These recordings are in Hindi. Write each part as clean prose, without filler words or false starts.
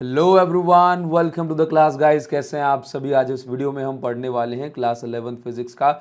Hello everyone, welcome to the class guys. कैसे हैं आप सभी। आज इस वीडियो में हम पढ़ने वाले हैं क्लास 11 फिजिक्स का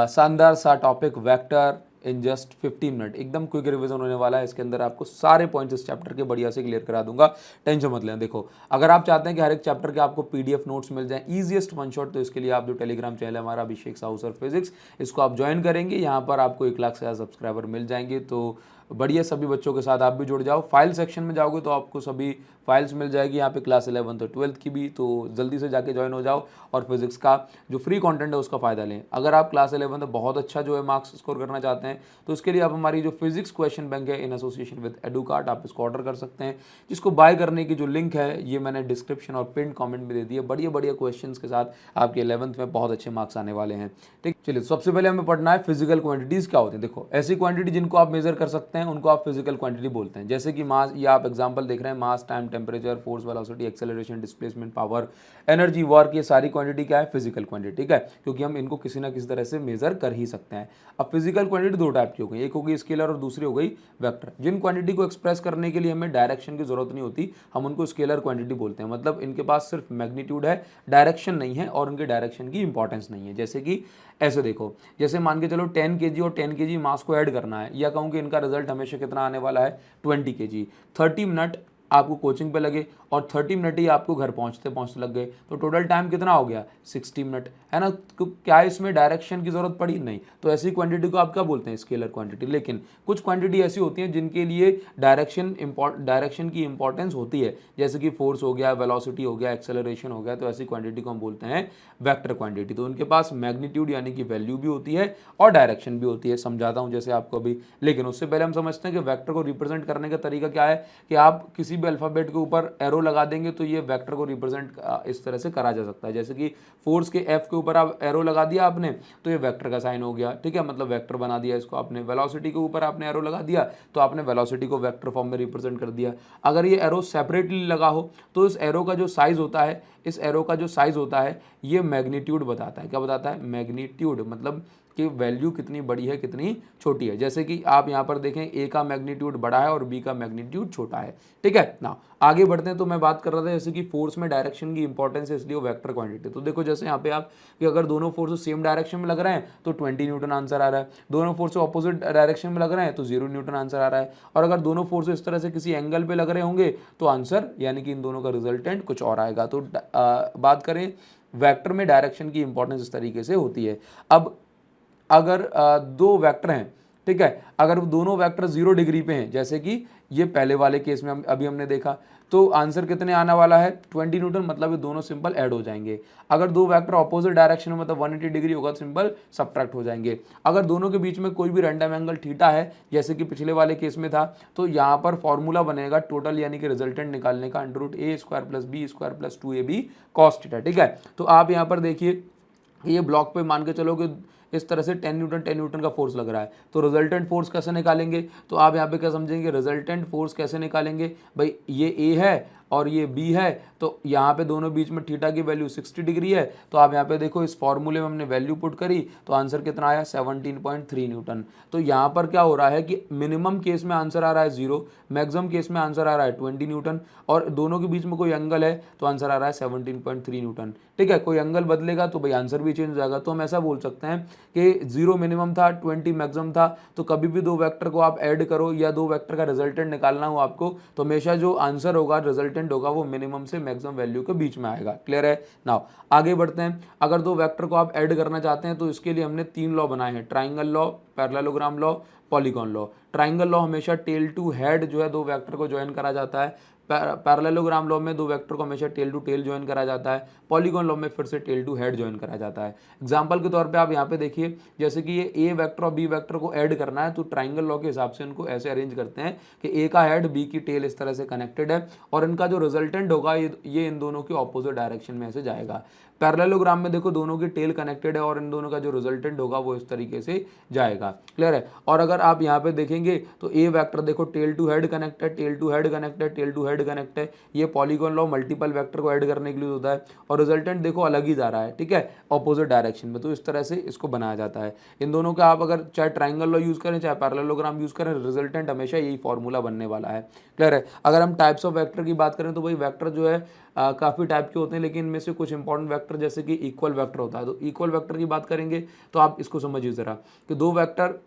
शानदार सा topic vector in just 15 minute. एकदम क्विक रिवीजन होने वाला है। इसके अंदर आपको सारे पॉइंट्स इस चैप्टर के बढ़िया से क्लियर करा दूंगा, टेंशन मत लें। देखो, अगर आप चाहते हैं कि हर एक चैप्टर के आपको पीडीएफ नोट्स मिल जाएं ईजिएस्ट वन शॉट, तो इसके लिए आप जो टेलीग्राम चैनल है हमारा अभिषेक साहू सर फिजिक्स, इसको आप ज्वाइन करेंगे। यहाँ पर आपको 1 लाख से ज़्यादा सब्सक्राइबर मिल जाएंगे। तो बढ़िया, सभी बच्चों के साथ आप भी जुड़ जाओ। फाइल सेक्शन में जाओगे तो आपको सभी फाइल्स मिल जाएगी यहाँ पे क्लास 11 तो 12 की भी। तो जल्दी से जाके ज्वाइन हो जाओ और फिजिक्स का जो फ्री कंटेंट है उसका फ़ायदा लें। अगर आप क्लास 11 में बहुत अच्छा जो है मार्क्स स्कोर करना चाहते हैं तो उसके लिए आप हमारी जो फिजिक्स क्वेश्चन बैंक है इन एसोसिएशन विद एडुकार्ट, आप इसको ऑर्डर कर सकते हैं, जिसको बाय करने की जो लिंक है ये मैंने डिस्क्रिप्शन और पिन कॉमेंट में दे दी है। बढ़िया बढ़िया क्वेश्चन के साथ आपके 11th में बहुत अच्छे मार्क्स आने वाले हैं। ठीक, चलिए सबसे पहले हमें पढ़ना है फिजिकल क्वांटिटीज़ क्या होती हैं। देखो, ऐसी क्वांटिटी जिनको आप मेजर कर सकते हैं उनको आप फिजिकल क्वांटिटी बोलते हैं। जैसे कि मास, ये आप एग्जांपल देख रहे हैं, mass, time, temperature, force, velocity, acceleration, displacement, power, energy, work, ये सारी क्वांटिटी क्या है, फिजिकल क्वांटिटी। ठीक है, क्योंकि हम इनको किसी ना किसी तरह से मेजर कर ही सकते हैं। अब फिजिकल क्वांटिटी दो टाइप की हो गई, एक हो गई स्केलर और दूसरी हो गई वेक्टर। जिन क्वांटिटी को एक्सप्रेस करने के लिए हमें डायरेक्शन की जरूरत नहीं होती, हम उनको स्केलर क्वांटिटी बोलते हैं। मतलब इनके पास सिर्फ मैग्नीट्यूड है, डायरेक्शन नहीं है, और उनके डायरेक्शन की इंपॉर्टेंस नहीं है। जैसे कि ऐसे देखो, जैसे मान के चलो 10 kg और 10 kg मास को ऐड करना है, या कहूँ कि इनका रिजल्ट हमेशा कितना आने वाला है, 20 kg। 30 मिनट आपको कोचिंग पे लगे और 30 मिनट ही आपको घर पहुंचते पहुंचते लग गए, तो टोटल टाइम कितना हो गया, 60 मिनट, है ना। तो क्या इसमें डायरेक्शन की जरूरत पड़ी, नहीं। तो ऐसी क्वांटिटी को आप क्या बोलते हैं, स्केलर क्वांटिटी। लेकिन कुछ क्वांटिटी ऐसी होती हैं जिनके लिए डायरेक्शन की इंपॉर्टेंस होती है, जैसे कि फोर्स हो गया, वेलोसिटी हो गया, एक्सेलरेशन हो गया, तो ऐसी क्वांटिटी को हम बोलते हैं वेक्टर क्वांटिटी। तो उनके पास मैग्नीट्यूड यानी कि वैल्यू भी होती है और डायरेक्शन भी होती है। समझाता हूं जैसे आपको अभी, लेकिन उससे पहले हम समझते हैं कि वेक्टर को रिप्रेजेंट करने का तरीका क्या है। कि आप किसी भी अल्फाबेट के ऊपर एरो लगा देंगे तो ये वेक्टर को रिप्रेजेंट इस तरह से करा जा सकता है। जैसे कि फोर्स के एफ के ऊपर आप एरो लगा दिया आपने, तो ये वेक्टर का साइन हो गया। ठीक है, मतलब वेक्टर बना दिया इसको आपने। वेलोसिटी के ऊपर आपने एरो लगा दिया तो आपने वेलोसिटी को वेक्टर फॉर्म में रिप्रेजेंट कर दिया। अगर ये एरो सेपरेटली लगा हो तो इस एरो का जो साइज होता है, इस एरो का जो साइज होता है ये मैग्नीट्यूड बताता है। क्या बताता है, मैग्नीट्यूड, मतलब कि वैल्यू कितनी बड़ी है कितनी छोटी है। जैसे कि आप यहाँ पर देखें, ए का मैग्नीट्यूड बड़ा है और बी का मैग्नीट्यूड छोटा है। ठीक है ना, आगे बढ़ते हैं। तो मैं बात कर रहा था जैसे कि फोर्स में डायरेक्शन की इंपॉर्टेंस है, इसलिए वो वेक्टर क्वांटिटी। तो देखो जैसे यहाँ पे आप कि अगर दोनों फोर्स सेम डायरेक्शन में लग रहे हैं तो 20 न्यूटन आंसर आ रहा है, दोनों फोर्स ऑपोजिट डायरेक्शन में लग रहे हैं तो 0 न्यूटन आंसर आ रहा है, और अगर दोनों फोर्स इस तरह से किसी एंगल पे लग रहे होंगे तो आंसर यानी कि इन दोनों का रिजल्टेंट कुछ और आएगा। तो बात करें वेक्टर में डायरेक्शन की इंपॉर्टेंस इस तरीके से होती है। अब अगर दो वेक्टर हैं, ठीक है, अगर दोनों वेक्टर 0 डिग्री पे हैं, जैसे कि ये पहले वाले केस में अभी हमने देखा, तो आंसर कितने आने वाला है, 20 न्यूटन। मतलब ये दोनों सिंपल ऐड हो जाएंगे। अगर दो वेक्टर ऑपोजिट डायरेक्शन में, मतलब 180 डिग्री होगा, तो सिंपल सब्ट्रैक्ट हो जाएंगे। अगर दोनों के बीच में कोई भी रैंडम एंगल थीटा है, जैसे कि पिछले वाले केस में था, तो यहाँ पर फॉर्मूला बनेगा टोटल यानी कि रिजल्टेंट निकालने का, √a² + b² + 2ab cos theta. ठीक है, तो आप यहाँ पर देखिए, ये ब्लॉक पे मान के चलो कि इस तरह से 10 न्यूटन का फोर्स लग रहा है, तो रिजल्टेंट फोर्स कैसे निकालेंगे। तो आप यहाँ पे क्या समझेंगे, रिजल्टेंट फोर्स कैसे निकालेंगे, भाई ये ए है और ये बी है, तो यहाँ पे दोनों बीच में थीटा की वैल्यू 60 डिग्री है। तो आप यहाँ पे देखो, इस फॉर्मूले में हमने वैल्यू पुट करी तो आंसर कितना आया, 17.3 न्यूटन। तो यहाँ पर क्या हो रहा है कि मिनिमम केस में आंसर आ रहा है 0, मैक्सिमम केस में आंसर आ रहा है 20 न्यूटन, और दोनों के बीच में कोई एंगल है तो आंसर आ रहा है 17.3 न्यूटन। ठीक है, कोई एंगल बदलेगा तो भाई आंसर भी चेंज हो जाएगा। तो हम ऐसा बोल सकते हैं कि 0 मिनिमम था, 20 मैक्सिमम था। तो कभी भी दो वेक्टर को आप ऐड करो या दो वेक्टर का रिजल्टेंट निकालना हो आपको, तो हमेशा जो आंसर होगा, रिजल्टेंट होगा, वो मिनिमम से मैक्सिमम वैल्यू के बीच में आएगा। क्लियर है। नाउ आगे बढ़ते हैं। अगर दो वेक्टर को आप ऐड करना चाहते हैं तो इसके लिए हमने 3 लॉ बनाए हैं, triangle law, parallelogram law, polygon law. Triangle law हमेशा टेल टू हेड जो है दो वेक्टर को ज्वाइन करा जाता है। पैरेललोग्राम लॉ में दो वेक्टर को हमेशा टेल टू टेल ज्वाइन करा जाता है। पॉलीगॉन लॉ में फिर से टेल टू हेड ज्वाइन करा जाता है। एग्जांपल के तौर पे आप यहाँ पे देखिए, जैसे कि ये ए वेक्टर और बी वेक्टर को ऐड करना है, तो ट्राइंगल लॉ के हिसाब से इनको ऐसे अरेंज करते हैं कि ए का हेड बी की टेल इस तरह से कनेक्टेड है, और इनका जो रिजल्टेंट होगा ये इन दोनों के ऑपोजिट डायरेक्शन में ऐसे जाएगा। पैरेललोग्राम में देखो, दोनों की टेल कनेक्टेड है और इन दोनों का जो रिजल्टेंट होगा वो इस तरीके से जाएगा। क्लियर है। और अगर आप यहाँ पे देखेंगे तो ए वेक्टर देखो, tail to head connected, tail to head connected, tail to head head connect है, ये पॉलीगॉन लॉ मल्टीपल वेक्टर को ऐड करने के लिए होता है, और रिजल्टेंट देखो अलग ही जा रहा है, ठीक है, ऑपोजिट डायरेक्शन में। तो इस तरह से इसको बनाया जाता है। इन दोनों का आप अगर चाहे ट्राइंगल लॉ यूज करें चाहे पैरेललोग्राम यूज करें, रिजल्टेंट हमेशा यही फॉर्मूला बनने वाला है। क्लियर है। अगर हम टाइप्स ऑफ वेक्टर की बात करें तो भाई वेक्टर जो है काफ़ी टाइप के होते हैं, लेकिन इनमें से कुछ इंपॉर्टेंट वेक्टर जैसे कि इक्वल वेक्टर होता है। तो इक्वल वेक्टर की बात करेंगे तो आप इसको समझिए जरा कि दो वेक्टर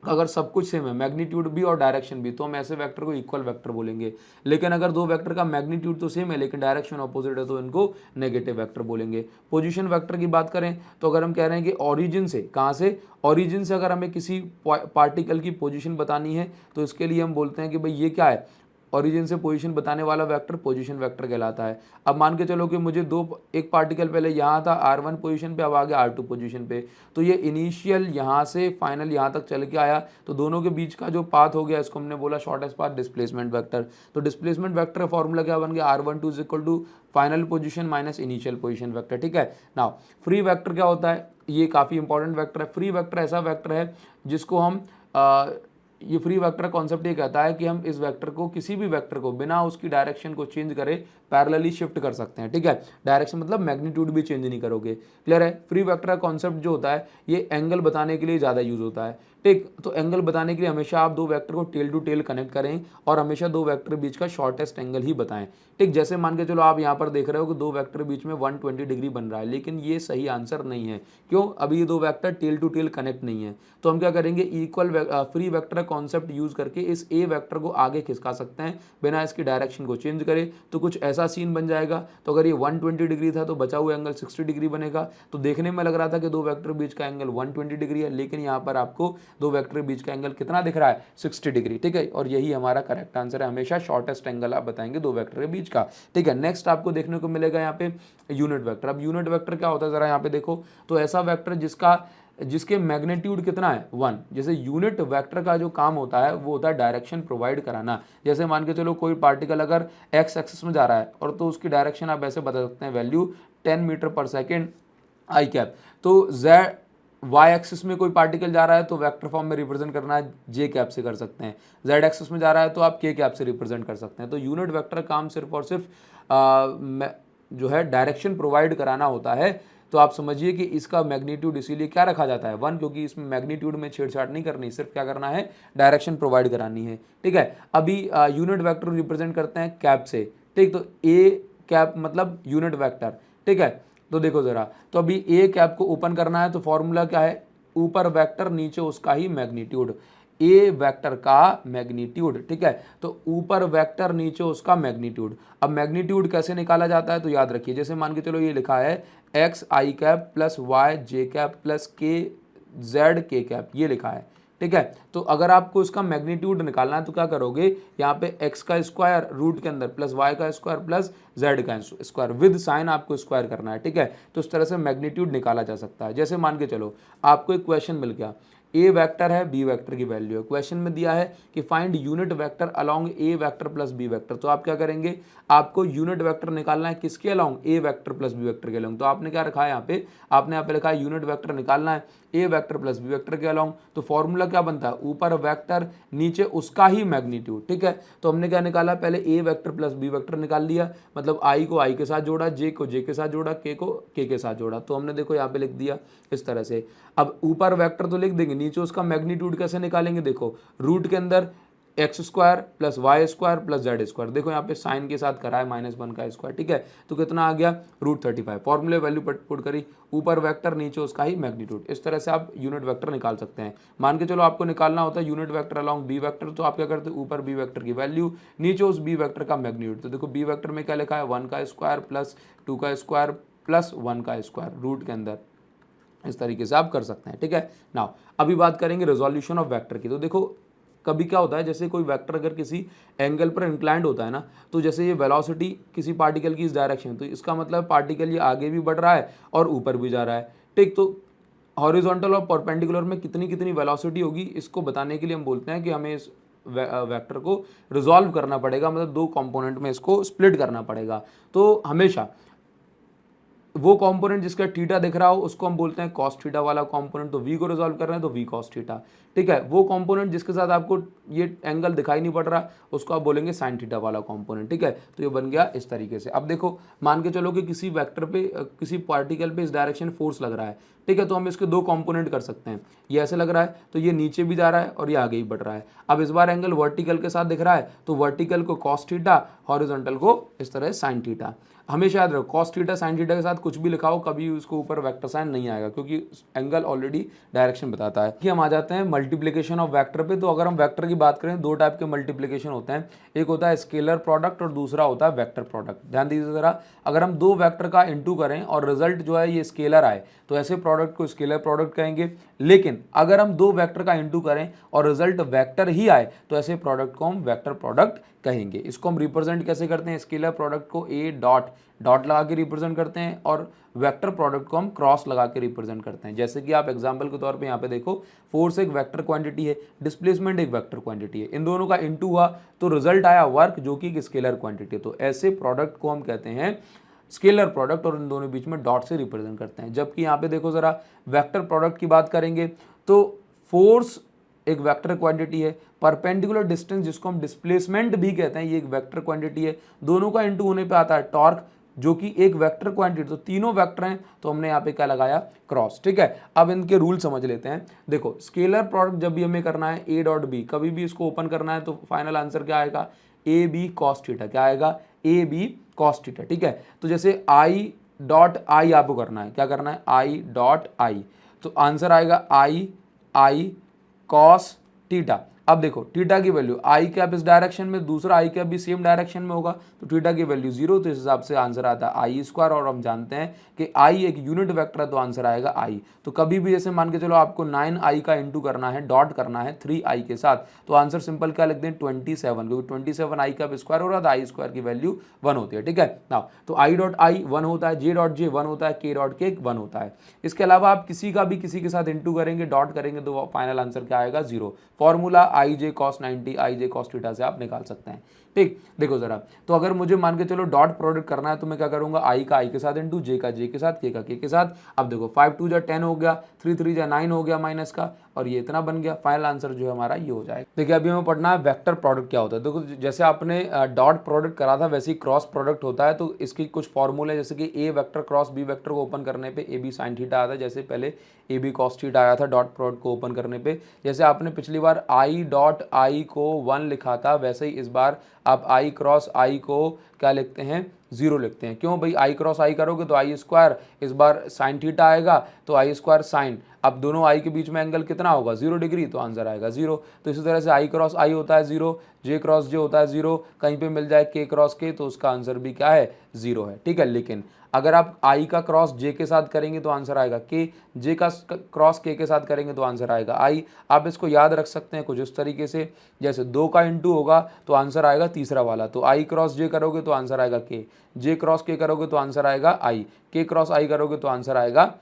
अगर सब कुछ सेम है, मैग्नीट्यूड भी और डायरेक्शन भी, तो हम ऐसे वेक्टर को इक्वल वेक्टर बोलेंगे। लेकिन अगर दो वेक्टर का मैग्नीट्यूड तो सेम है लेकिन डायरेक्शन ऑपोजिट है तो इनको नेगेटिव वेक्टर बोलेंगे। पोजीशन वेक्टर की बात करें तो अगर हम कह रहे हैं कि ओरिजिन से, कहाँ से, ओरिजिन से अगर हमें किसी पार्टिकल की पोजीशन बतानी है तो इसके लिए हम बोलते हैं कि भाई ये क्या है, ओरिजिन से पोजीशन बताने वाला वेक्टर पोजीशन वेक्टर कहलाता है। अब मान के चलो कि मुझे एक पार्टिकल पहले यहाँ था r1 पोजीशन पे, अब आ गया r2 पोजीशन पे, तो ये इनिशियल यहाँ से फाइनल यहाँ तक चल के आया, तो दोनों के बीच का जो पाथ हो गया इसको हमने बोला शॉर्टेस्ट पाथ, डिस्प्लेसमेंट वेक्टर। तो डिस्प्लेसमेंट वेक्टर का फॉर्मूला क्या बन गया, r12 is equal to final position minus initial position vector. ठीक है। नाउ फ्री वेक्टर क्या होता है, ये काफ़ी इंपॉर्टेंट वेक्टर है। फ्री वेक्टर ऐसा वेक्टर है जिसको हम ये फ्री वेक्टर कॉन्सेप्ट ये कहता है कि हम इस वेक्टर को, किसी भी वेक्टर को बिना उसकी डायरेक्शन को चेंज करे पैरेलली शिफ्ट कर सकते हैं। ठीक है। डायरेक्शन मतलब मैग्नीट्यूड भी चेंज नहीं करोगे। क्लियर है। फ्री वेक्टर का कॉन्सेप्ट जो होता है ये एंगल बताने के लिए ज़्यादा यूज होता है। ठीक, तो एंगल बताने के लिए हमेशा आप दो वेक्टर को टेल टू टेल कनेक्ट करें और हमेशा दो वेक्टर बीच का शॉर्टेस्ट एंगल ही बताएं। ठीक, जैसे मान के चलो आप यहाँ पर देख रहे हो कि दो वेक्टर बीच में 120 डिग्री बन रहा है, लेकिन ये सही आंसर नहीं है। क्यों? अभी ये दो vector tail to tail connect नहीं है। तो हम क्या करेंगे, equal free vector concept use करके इस ए वेक्टर को आगे खिसका सकते हैं बिना इसकी डायरेक्शन को चेंज करे। तो कुछ ऐसा सीन बन जाएगा। तो अगर ये 120 डिग्री था तो बचा हुआ एंगल 60 डिग्री बनेगा। तो देखने में लग रहा था कि दो वेक्टर बीच का एंगल 120 डिग्री है, लेकिन यहाँ पर आपको दो वेक्टर बीच का एंगल कितना दिख रहा है, 60 डिग्री। ठीक है। और यही हमारा करेक्ट आंसर है। हमेशा शॉर्टेस्ट एंगल आप बताएंगे दो वेक्टर के बीच का। ठीक है। नेक्स्ट आपको देखने को मिलेगा यहाँ पे यूनिट वेक्टर। अब यूनिट वेक्टर क्या होता है जरा यहाँ पे देखो, तो ऐसा वेक्टर जिसके मैग्नीट्यूड कितना है 1। जैसे यूनिट वेक्टर का जो काम होता है वो होता है डायरेक्शन प्रोवाइड कराना। जैसे मान के चलो कोई पार्टिकल अगर एक्स एक्सिस में जा रहा है और तो उसकी डायरेक्शन आप ऐसे बता सकते हैं, वैल्यू 10 मीटर पर सेकेंड आई कैप। तो जेड वाई एक्सिस में कोई पार्टिकल जा रहा है तो वेक्टर फॉर्म में रिप्रेजेंट करना है जे कैप से कर सकते हैं। जेड एक्सिस में जा रहा है तो आप के कैप से रिप्रेजेंट कर सकते हैं। तो यूनिट वेक्टर काम सिर्फ और सिर्फ जो है डायरेक्शन प्रोवाइड कराना होता है। तो आप समझिए कि इसका मैग्नीट्यूड इसीलिए क्या रखा जाता है 1, क्योंकि इसमें मैग्नीट्यूड में छेड़छाड़ नहीं करनी, सिर्फ क्या करना है, डायरेक्शन प्रोवाइड करानी है। ठीक है। अभी यूनिट वेक्टर रिप्रेजेंट करते हैं कैप से। ठीक, तो ए कैप मतलब यूनिट वेक्टर। ठीक है। तो देखो जरा, तो अभी ए कैप को ओपन करना है तो फॉर्मूला क्या है, ऊपर वेक्टर नीचे उसका ही मैग्नीट्यूड, ए वेक्टर का मैग्नीट्यूड। ठीक है। तो ऊपर वेक्टर नीचे उसका मैग्नीट्यूड। अब मैग्नीट्यूड कैसे निकाला जाता है तो याद रखिए, जैसे मान के चलो ये लिखा है एक्स आई कैप प्लस वाई जे कैप प्लस के जेड के कैप, ये लिखा है। ठीक है। तो अगर आपको इसका मैग्नीट्यूड निकालना है तो क्या करोगे, यहाँ पे x का स्क्वायर रूट के अंदर प्लस y का स्क्वायर प्लस z का स्क्वायर विद साइन आपको स्क्वायर करना है। ठीक है। तो इस तरह से मैग्नीट्यूड निकाला जा सकता है। जैसे मान के चलो आपको एक क्वेश्चन मिल गया, ए वेक्टर है, बी वेक्टर की वैल्यू है। क्वेश्चन में दिया है कि फाइंड यूनिट वेक्टर अलोंग ए वेक्टर प्लस बी वेक्टर। तो आप क्या करेंगे, आपको यूनिट वेक्टर निकालना है किसके अलोंग, ए वेक्टर प्लस बी वेक्टर के अलोंग। तो आपने क्या रखा है यहाँ पे, आपने यहाँ पे लिखा है यूनिट वेक्टर निकालना है ए वेक्टर प्लस बी वेक्टर के अलोंग। तो फॉर्मूला क्या बनता है, ऊपर वेक्टर नीचे उसका ही मैग्नीट्यूड। ठीक है। तो हमने क्या निकाला, पहले ए वेक्टर प्लस बी वेक्टर निकाल लिया, मतलब आई को आई के साथ जोड़ा, जे को जे के साथ जोड़ा, के को के साथ जोड़ा। तो हमने देखो यहाँ पे लिख दिया इस तरह से। अब ऊपर वेक्टर तो लिख देंगे, नीचे उसका मैग्नीट्यूड कैसे निकालेंगे, देखो रूट के अंदर X square plus Y square plus Z square, देखो यहाँ पे साइन के साथ करा है -1 का स्क्वायर। ठीक है। तो कितना आ गया, √35। फॉर्मूले वैल्यू पुट करी, ऊपर वेक्टर नीचे उसका ही मैग्नीट्यूड। इस तरह से आप यूनिट वेक्टर निकाल सकते हैं। मान के चलो आपको निकालना होता है unit vector along B vector, तो आप क्या करते हैं, ऊपर बी वेक्टर की वैल्यू नीचे उस बी वेक्टर का मैग्नीट्यूड। तो देखो बी वेक्टर में क्या लिखा है, 1 का स्क्वायर प्लस 2 का स्क्वायर प्लस 1 का स्क्वायर रूट के अंदर। इस तरीके से आप कर सकते हैं। ठीक है। नाउ अभी बात करेंगे रेजोल्यूशन ऑफ वेक्टर की। तो देखो कभी क्या होता है, जैसे कोई वेक्टर अगर किसी एंगल पर इंक्लाइंड होता है ना, तो जैसे ये वेलोसिटी किसी पार्टिकल की इस डायरेक्शन, तो इसका मतलब पार्टिकल ये आगे भी बढ़ रहा है और ऊपर भी जा रहा है। ठीक, तो हॉरिजॉन्टल और परपेंडिकुलर में कितनी कितनी वेलोसिटी होगी, इसको बताने के लिए हम बोलते हैं कि हमें इस वेक्टर को रिजॉल्व करना पड़ेगा, मतलब दो कंपोनेंट में इसको स्प्लिट करना पड़ेगा। तो हमेशा वो कंपोनेंट जिसका थीटा दिख रहा हो उसको हम बोलते हैं कॉस थीटा वाला कंपोनेंट। तो v को रिजॉल्व कर रहे हैं तो v कॉस थीटा, ठीक है। वो कंपोनेंट जिसके साथ आपको ये एंगल दिखाई नहीं पड़ रहा उसको आप बोलेंगे साइन थीटा वाला कंपोनेंट, ठीक है। तो ये बन गया इस तरीके से। अब देखो मान के चलो कि किसी वेक्टर पे किसी पार्टिकल पे इस डायरेक्शन फोर्स लग रहा है, ठीक है। तो हम इसके दो कंपोनेंट कर सकते हैं, ये ऐसे लग रहा है तो ये नीचे भी जा रहा है और ये आगे ही बढ़ रहा है। अब इस बार एंगल वर्टिकल के साथ दिख रहा है तो वर्टिकल को कॉस थीटा, हॉरिजॉन्टल को इस तरह साइन थीटा। हमेशा याद रखो कॉस थीटा साइन थीटा के साथ कुछ भी लिखा हो कभी उसको ऊपर वेक्टर साइन नहीं आएगा क्योंकि एंगल ऑलरेडी डायरेक्शन बताता है। कि हम आ जाते हैं मल्टीप्लिकेशन ऑफ वेक्टर पे। तो अगर हम वेक्टर की बात करें दो टाइप के मल्टीप्लिकेशन होते हैं, एक होता है स्केलर प्रोडक्ट और दूसरा होता है वेक्टर प्रोडक्ट। ध्यान दीजिए जरा, अगर हम दो वेक्टर का इंटू करें और रिजल्ट जो है ये स्केलर आए तो ऐसे प्रोडक्ट को स्केलर प्रोडक्ट कहेंगे। लेकिन अगर हम दो वेक्टर का इंटू करें और रिजल्ट वेक्टर ही आए तो ऐसे प्रोडक्ट को हम वेक्टर प्रोडक्ट कहेंगे। इसको हम रिप्रेजेंट कैसे करते हैं, स्केलर प्रोडक्ट को ए डॉट डॉट लगा के रिप्रेजेंट करते हैं और वेक्टर प्रोडक्ट को हम क्रॉस लगा के रिप्रेजेंट करते हैं। जैसे कि आप एग्जांपल के तौर पे यहाँ पे देखो, फोर्स एक वेक्टर क्वांटिटी है, डिस्प्लेसमेंट एक वेक्टर क्वांटिटी है, इन दोनों का इनटू हुआ तो रिजल्ट आया वर्क जो कि एक स्केलर क्वांटिटी है। तो ऐसे प्रोडक्ट को हम कहते हैं स्केलर प्रोडक्ट और इन दोनों बीच में डॉट से रिप्रेजेंट करते हैं। जबकि यहाँ पे देखो जरा वेक्टर प्रोडक्ट की बात करेंगे तो फोर्स एक वेक्टर क्वांटिटी है, परपेंडिकुलर डिस्टेंस जिसको हम डिस्प्लेसमेंट भी कहते हैं ये एक वेक्टर क्वांटिटी है, दोनों का इनटू होने पे आता है टॉर्क जो कि एक वेक्टर क्वांटिटी। तो तीनों वेक्टर हैं तो हमने यहाँ पे क्या लगाया क्रॉस, ठीक है। अब इनके रूल समझ लेते हैं। देखो स्केलर प्रोडक्ट जब भी हमें करना है ए डॉट बी, कभी भी इसको ओपन करना है तो फाइनल आंसर क्या आएगा, ए बी कॉस थीटा। क्या आएगा, ए बी कॉस थीटा, ठीक है। तो जैसे आई डॉट आई आपको करना है, क्या करना है, आई डॉट आई, तो आंसर आएगा आई आई कॉस थीटा। अब थीटा थीटा की वैल्यू आई कैप इस डायरेक्शन में, दूसरा आई कैप भी सेम डायरेक्शन में होगा तो थीटा की वैल्यू 0, तो इस हिसाब से आंसर आता है आई स्क्वायर। और हम जानते हैं कि आई एक यूनिट वेक्टर है तो आंसर आएगा आई। तो कभी भी जैसे मान के चलो आपको 9i का इंटू करना है, डॉट करना है 3i के साथ, तो आंसर सिंपल क्या लिख दें 27, क्योंकि 27 आई कैप स्क्वायर हो रहा था, आई स्क्वायर की वैल्यू 1 होती है, ठीक है ना। तो आई डॉट आई 1 होता है, जे डॉट जे 1 होता है, के डॉट के 1 होता है। इसके अलावा आप किसी का भी किसी के साथ इंटू करेंगे, डॉट करेंगे तो फाइनल आंसर क्या आएगा 0। Formula I J cos 90 I J cos theta से आप निकाल सकते हैं, ठीक। देखो जरा, तो अगर मुझे मान के चलो डॉट प्रोडक्ट करना है तो मैं क्या करूंगा, आई का आई के साथ इंटू, जे का जे के साथ, के का के साथ। अब देखो 5 2 जा 10 हो गया, 3 3 जा 9 हो गया माइनस का, और ये इतना बन गया। फाइनल आंसर जो है हमारा ये हो जाएगा। देखिए अभी हमें पढ़ना है वेक्टर प्रोडक्ट क्या होता है। देखो जैसे आपने डॉट प्रोडक्ट करा था वैसे ही क्रॉस प्रोडक्ट होता है। तो इसकी कुछ फॉर्मूले, जैसे कि ए वेक्टर क्रॉस बी वेक्टर को ओपन करने पे ए बी साइन थीटा आता है, जैसे पहले ए बी कॉस थीटा आया था डॉट प्रोडक्ट को ओपन करने पे। जैसे आपने पिछली बार आई डॉट आई को 1 लिखा था, वैसे ही इस बार आप आई क्रॉस आई को क्या लिखते हैं, 0 लिखते हैं। क्यों भाई, आई क्रॉस आई करोगे तो आई स्क्वायर, इस बार साइन थीटा आएगा तो आई स्क्वायर साइन। अब दोनों आई के बीच में एंगल कितना होगा, 0 डिग्री, तो आंसर आएगा 0। तो इसी तरह से आई क्रॉस आई होता है 0, जे क्रॉस जे होता है 0, कहीं पे मिल जाए के क्रॉस के तो उसका आंसर भी क्या है 0 है, ठीक है। लेकिन अगर आप आई का क्रॉस जे के साथ करेंगे तो आंसर आएगा के, जे का क्रॉस के साथ करेंगे तो आंसर आएगा आई। आप इसको याद रख सकते हैं कुछ इस तरीके से, जैसे 2 का इंटू होगा तो आंसर आएगा तीसरा वाला, तो आई क्रॉस जे करोगे तो आंसर आएगा के, जे क्रॉस के करोगे तो आंसर आएगा आई, के क्रॉस आई करोगे तो आंसर आएगा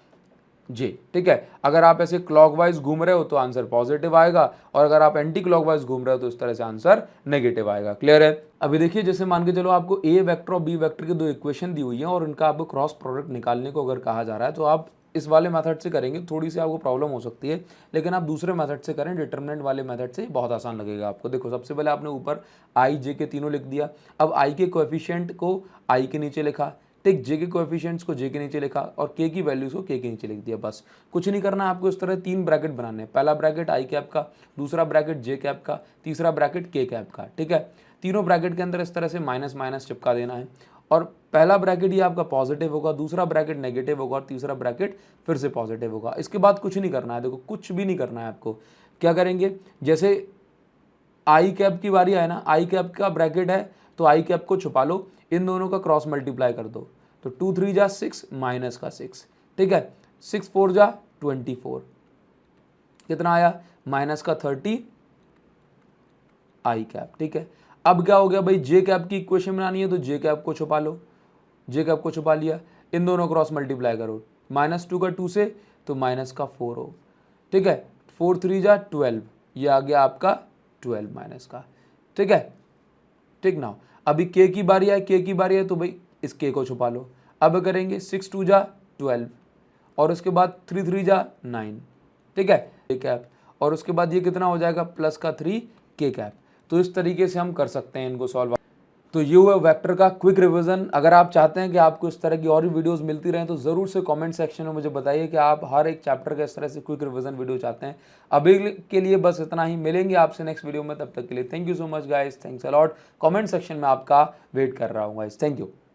जे, ठीक है। अगर आप ऐसे क्लॉकवाइज घूम रहे हो तो आंसर पॉजिटिव आएगा, और अगर आप एंटी क्लॉकवाइज घूम रहे हो तो इस तरह से आंसर नेगेटिव आएगा। क्लियर है। अभी देखिए जैसे मान के चलो आपको ए वेक्टर और बी वेक्टर की दो इक्वेशन दी हुई है और इनका आपको क्रॉस प्रोडक्ट निकालने को अगर कहा जा रहा है तो आप इस वाले मेथड से करेंगे, थोड़ी सी आपको प्रॉब्लम हो सकती है, लेकिन आप दूसरे मेथड से करें, डिटरमिनेंट वाले मेथड से, बहुत आसान लगेगा आपको। देखो सबसे पहले आपने ऊपर आई जे के तीनों लिख दिया। अब आई के कोएफिशिएंट को आई के नीचे लिखा, ठीक, जे के कोएफिशिएंट्स को जे के नीचे लिखा और के की वैल्यूज को के नीचे लिख दिया। बस कुछ नहीं करना आपको। इस तरह 3 ब्रैकेट बनाने हैं, पहला ब्रैकेट आई कैप का, दूसरा ब्रैकेट जे कैप का, तीसरा ब्रैकेट के कैप का, ठीक है। तीनों ब्रैकेट के अंदर इस तरह से माइनस माइनस चिपका देना है, और पहला ब्रैकेट ये आपका पॉजिटिव होगा, दूसरा ब्रैकेट नेगेटिव होगा और तीसरा ब्रैकेट फिर से पॉजिटिव होगा। इसके बाद कुछ नहीं करना है। देखो कुछ भी नहीं करना है आपको। क्या करेंगे, जैसे आई कैप की बारी आए ना, आई कैप का ब्रैकेट है तो आई कैप को छुपा लो, इन दोनों का क्रॉस मल्टीप्लाई कर दो, तो 2 3 जा 6 माइनस का 6, ठीक है। 6 4 जा 24, कितना आया माइनस का 30 आई कैप, ठीक है। अब क्या हो गया भाई, जे कैप की इक्वेशन बनानी है तो जे कैप को छुपा लो, जे कैप को छुपा लिया, इन दोनों क्रॉस मल्टीप्लाई करो, -2 का 2 से तो माइनस का 4 हो, ठीक है। 4 3 जा 12, ये आ गया आपका 12 माइनस का, ठीक है, ठीक ना। अभी के की बारी है, के की बारी है तो भाई इस के को छुपा लो। अब करेंगे 6 2 जा 12 और उसके बाद 3 3 जा 9, ठीक है, के कैप, और उसके बाद ये कितना हो जाएगा प्लस का 3 के कैप। तो इस तरीके से हम कर सकते हैं इनको सॉल्व। तो ये हुआ वेक्टर का क्विक रिवीजन। अगर आप चाहते हैं कि आपको इस तरह की और भी वीडियोस मिलती रहें तो ज़रूर से कमेंट सेक्शन में मुझे बताइए कि आप हर एक चैप्टर का इस तरह से क्विक रिवीजन वीडियो चाहते हैं। अभी के लिए बस इतना ही, मिलेंगे आपसे नेक्स्ट वीडियो में, तब तक के लिए thank you so much guys, thanks a lot. Comment section में आपका वेट कर रहा हूँ गाइस, थैंक यू।